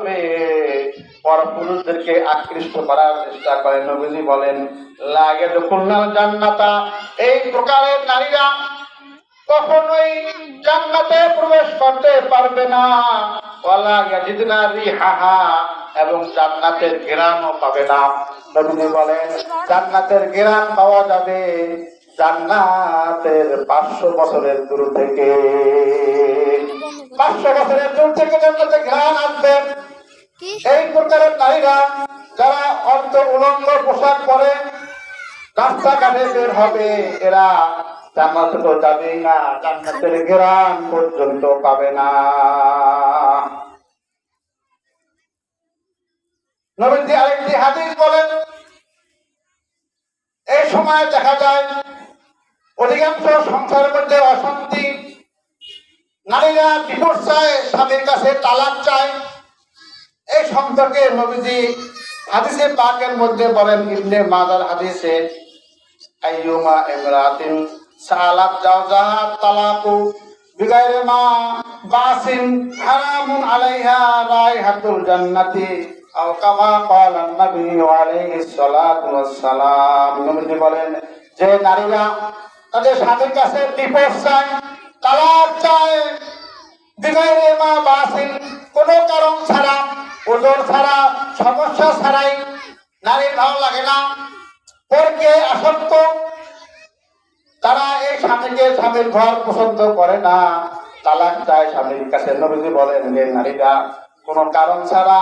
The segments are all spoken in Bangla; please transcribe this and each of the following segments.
রূপে পরপুরুষদেরকে আকৃষ্ট করার চেষ্টা করে। নবীজি বলেন লা ইয়াদখুলুল জান্নাতা, এই প্রকারের নারীরা কখনোই জান্নাতে প্রবেশ করতে পারবে না। ওয়ালা ইয়াজিদনা রিহাহা, এবং জান্নাতের ঘ্রাণও পাবে না। নবীজি বলেন জান্নাতের ঘ্রাণ পাওয়া যাবে জান্নাতের 500 বছরের দূর থেকে। 500 বছরের দূর থেকে জান্নাতের ঘ্রাণ আসবে। এই প্রকারের নারীরা যারা অর্ধ উলঙ্গ পোশাক পরে রাস্তাঘাটে বের হবে, এরা জান্নাতে তো যাবেই না, জান্নাতের ঘ্রাণ পর্যন্ত পাবে না। নবীজি আরেকটি হাদিস বলেন, এই সময় দেখা যায় অধিকাংশ সংসারের মধ্যে অশান্তি, নারীরা ডিভোর্স চায়, স্বামীর কাছে তালাক চায়। এই সম্পর্কে নবীজি হাদিসে পাকের মধ্যে বলেন, ইবনে মাজার হাদিসে, আইয়ুমা ইমরাতিন সালাত জাওজাহা তালাকু বিগাইরি মা বাসিন হারামুন আলাইহা রাইহাতুল জান্নাতি আও কামা ক্বালা নবী আলাইহিস সালাতু ওয়াস সালাম। নবীজি বলেন যে নারীরা তাদের স্বামীর কাছে ডিভোর্স চায়, তালাক চায়, বিগাইরি মা বাসিন, কোনো কারণ ছাড়া, ওজোর ছাড়া, সমস্যা ছাড়াই, নারীর ভালো লাগে না, পরকে আসক্ত, তারা এই স্বামীকে, স্বামীর ঘর পছন্দ করে না, তালাক চায় স্বামীর কাছে। নবীজি বলেন যে নারীরা কোনো কারণ ছাড়া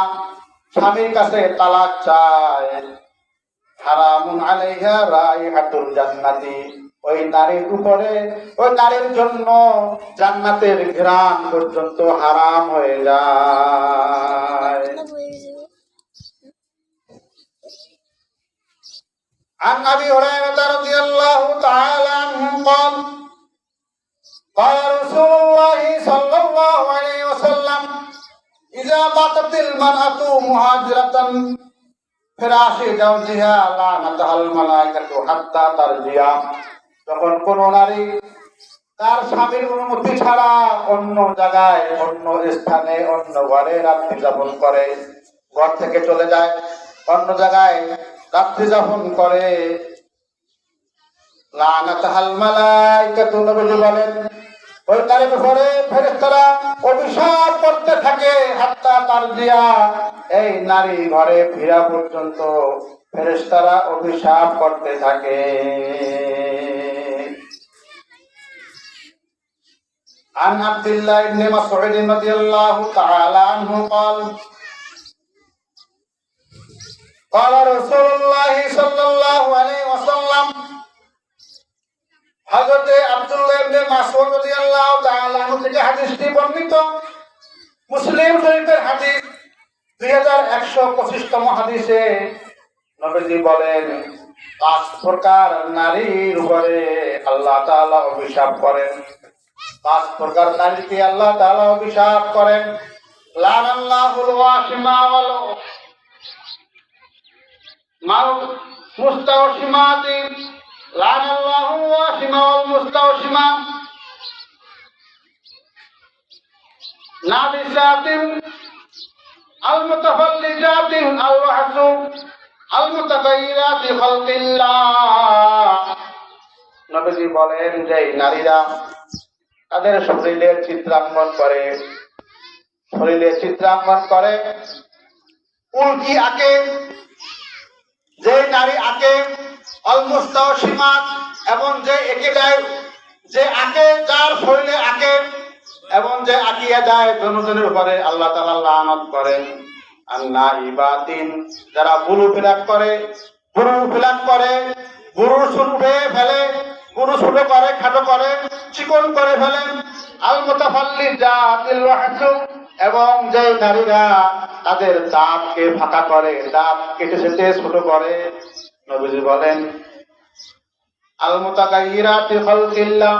স্বামীর কাছে তালাক চায়, হারামুন আলাইহা রাইহাতুল জান্নাতি, ওই নারীর উপরে, ওই নারীর জন্য জান্নাতের ঘ্রাণ পর্যন্ত হারাম হয়ে যায়। عن أبي هريرة رضي الله تعالى عنه قال قال رسول الله صلى الله عليه وسلم إذا باتت المرأة مهاجرة فراش زوجها لعنتها الملائكة حتى ترجع। যখন কোন নারী তার স্বামীর অনুমতি ছাড়া অন্য জায়গায়, অন্য স্থানে, অন্য ঘরে রাত্রি যাপন করে, ঘর থেকে চলে যায়, অন্য জায়গায় রাত্রি যাপন করে, লানাতাহাল মালাইকাতু, নবী বলেন ওই নারীর উপরে ফেরেশতারা অভিশাপ করতে থাকে, হাত্তা তারজিয়া, এই নারী ঘরে ফেরা পর্যন্ত ফেরেশতারা অভিশাপ করতে থাকে। عن عبد الله بن مسعود رضي الله تعالى عنه قال قال رسول الله صلى الله عليه وسلم, হযরত আব্দুল্লাহ ইবনে মাসউদ রাদিয়াল্লাহু তাআলা আনহু থেকে হাদিসটি বর্ণিত, মুসলিম শরীফের হাদিস 2125তম হাদিসে নবীজি বলেন 5 প্রকার নারীর উপরে আল্লাহ তাআলা অভিশাপ করেন। 5 প্রকার নারীকে আল্লাহ তাআলা অভিশাপ করেন। লানাল্লাহুল ওয়াশিমা ওয়াল মুস্তাওশিমাতি, লানাল্লাহুল ওয়াশিমা ওয়াল মুস্তাওশিমা, নাবিসাতিন আল মুতাফাল্লিজাতিন আল ওয়াহসু আল মুতাগায়্যিরাতি খালকিল্লাহ। নবীজি বলেন যে নারীরা তাদের শরীরের চিত্রাঙ্কন করে, উল্কি আঁকে, যে নারী আঁকে, আল মুস্তাওশিমাত, এবং যে এঁকে দেয়, যে আঁকে, যার শরীরে আঁকে এবং যে আঁকিয়ে দেয়, দুজনের উপরে আল্লাহ তাআলা লানত করেন। আন-নাইবাতিন, যারা বুরু ফিলাপ করে, বুরু শুরু ফেলে, বুরু ছোট করে, খাটো করে, চিকন করে ফেলে। আল মুতাফাল্লিজাতিল ওয়াহসু, এবং যে নারীরা তাদের দাঁতকে ফাঁকা করে, দাঁত কেটে সেটে ছোট করে। নবীজি বলেন আল মুতাগায়্যিরাতি খালকিল্লাহ,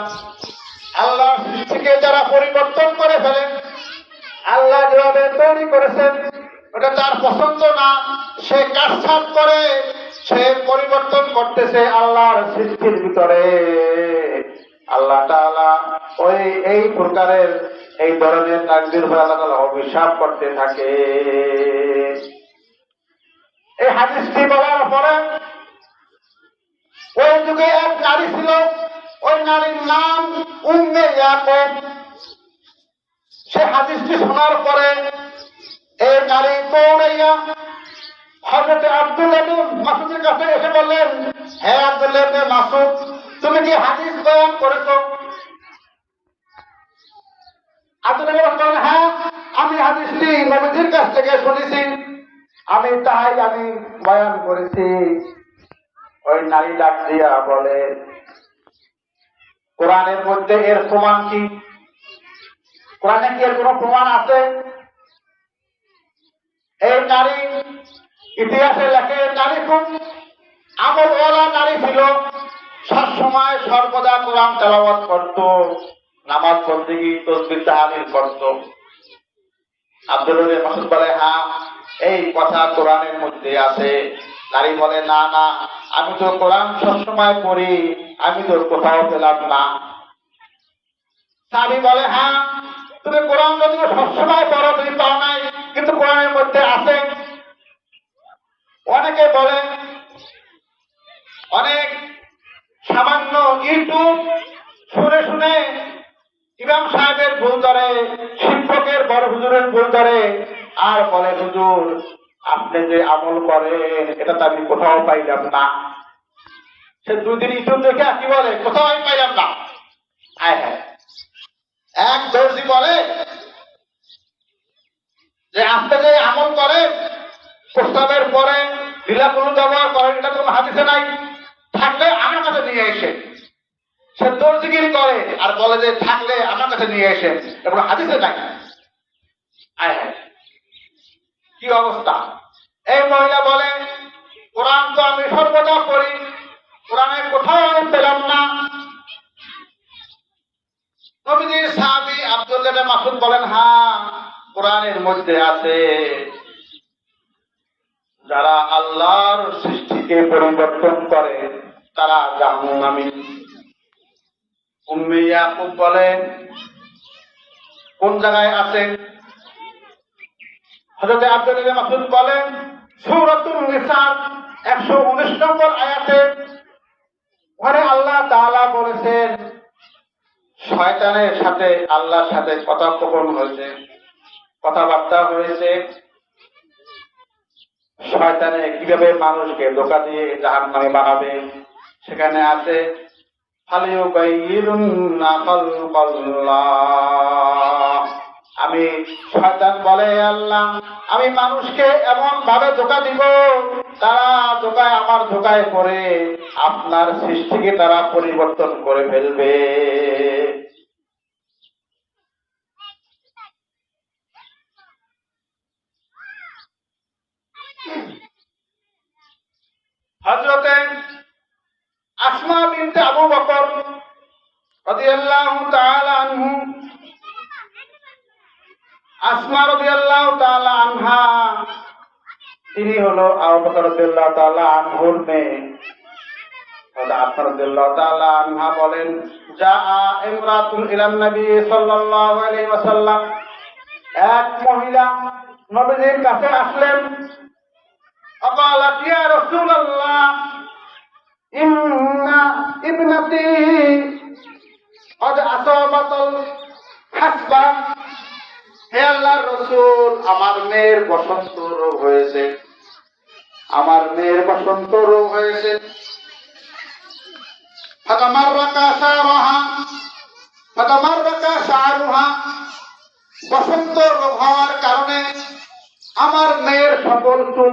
আল্লাহর সৃষ্টিকে যারা পরিবর্তন করে ফেলে, আল্লাহ যেভাবে তৈরি করেছেন ওটা তার পছন্দ না, সে কাটছাঁট করে, সে পরিবর্তন করতেছে আল্লাহর সৃষ্টির ভিতরে। আল্লাহ তাআলা এই প্রকারের, এই ধরনের নারীদের উপর আল্লাহ তাআলা অভিশাপ করতে থাকে। হাদিসটি বলার পরে ওই যুগে এক নারী ছিল, ওই নারীর নাম উম্মে ইয়াকুব। সে হাদিসটি শোনার পরে এই নারী দৌড়াইয়া হযরত আব্দুল্লাহ ইবনে মাসউদের কাছে এসে বললেন, হে আব্দুল্লাহ ইবনে মাসউদ, তুমি কি হাদিস বয়ান করেছো? আব্দুল্লাহ ইবনে মাসউদ বললেন, হ্যাঁ, আমি হাদিসটি নবীজির কাছ থেকে শুনেছি, আমি বয়ান করেছি। ওই নারী ডাক দিয়া বলে, কোরআনের মধ্যে এর প্রমাণ কি? কোরআনে কি এর কোনো প্রমাণ আছে? এই নারী ইতিহাসে লেখে নারী খুব আমলওয়ালা নারী ছিল, সবসময় সর্বদা কোরআন তেলাওয়াত করত, নামাজ বন্দেগী তাসবিহ তাহলিল করত। আব্দুল্লাহ ইবনে মাসউদ বলে, হ্যাঁ, এই কথা কোরআনের মধ্যে আছে। নারী বলে, না না, আমি তো কোরআন সবসময় পড়ি, আমি তো কোথাও পেলাম না। সাহাবী বলে, হ্যাঁ, তুমি কোরআন যদি সবসময় পড়ো, তুমি পাও নাই, কিন্তু কোরআনের মধ্যে আছে। অনেকে বলে, অনেক সামান্য ইউটিউব শুনে শুনে ইমাম সাহেবের ভুল ধরে, শিক্ষকের বড় হুজুরের ভুল ধরে, আর বলে, হুজুর আপনি যে আমল করেন এটা তো আমি কোথাও পাইলাম না। সে 2 দিন ইউটিউব দেখে কি বলে, কোথাও আমি পাইলাম না। হ্যাঁ হ্যাঁ, এক দর্জি বলে যে আপনি যে আমল করেন, প্রস্তাবের পরে লীলাকুলু ব্যবহার করেন, এটা তো হাদিসে নাই, থাকলে আমার কাছে নিয়ে এসে। সে দর্জিগিরি করে আর বলে যে থাকলে আমার কাছে নিয়ে এসে, এগুলো হাদিসে নাই। হ্যাঁ হ্যাঁ, কি অবস্থা! এই মহিলা বলে, কোরআন তো আমি সর্বদা পড়ি, কোরআনে কোথাও আমি পেলাম না। নবীজির সাহাবী আব্দুল্লাহ ইবনে মাসউদ বলেন, হ্যাঁ, কোরআনের মধ্যে আছে, যারা আল্লাহর সৃষ্টিকে পরিবর্তন করে তারা জাহান্নামী। উম্মে ইয়াকুব বলেন, কোন জায়গায় আছে? হযরত আব্দুল্লাহ ইবনে মাসউদ বলেন, সূরাতুন নিসা 119 নম্বর আয়াতে, ওখানে আল্লাহ তাআলা বলেছেন, শয়তানের সাথে আল্লাহর সাথে কথোপকথন হয়েছে, কথাবার্তা হয়েছে। শয়তানে কিভাবে মানুষকে ধোঁকা দিয়ে জাহান্নামে বানাবে, সেখানে আছে, ফালিয়ুগাইয়িরুন্না খালকাল্লাহ। আমি শয়তান বলে, আল্লাহ আমি মানুষকে এমন ভাবে ধোঁকা দিব, তারা আমার ধোঁকায় পড়ে আপনার সৃষ্টিকে তারা পরিবর্তন করে ফেলবে। হযরতে আসমা বিনতে আবু বকর রাদিয়াল্লাহু তাআলা আনহু, আসমা রাদিয়াল্লাহু তাআলা আনহা, তিনি হলো আবু বকর রাদিয়াল্লাহু তাআলা আনহুর মেয়ে। আসমা রাদিয়াল্লাহু তাআলা আনহা বলেন, জাআ ইমরাতুন ইলান নবী সাল্লাল্লাহু আলাইহি ওয়াসাল্লাম, এক মহিলা নবীজির কাছে আসলেন। فقالت يا رسول الله إن ابنتي قد أصابت الحسبة। হে আল্লাহর রাসূল, আমার মেয়ের বসন্ত রোগ হয়েছে, আমার মেয়ের বসন্ত রোগ হয়েছে। ফাতামাররাকা শা'রুহা, বসন্ত রোগ হওয়ার কারণে আমার মেয়ের সকল চুল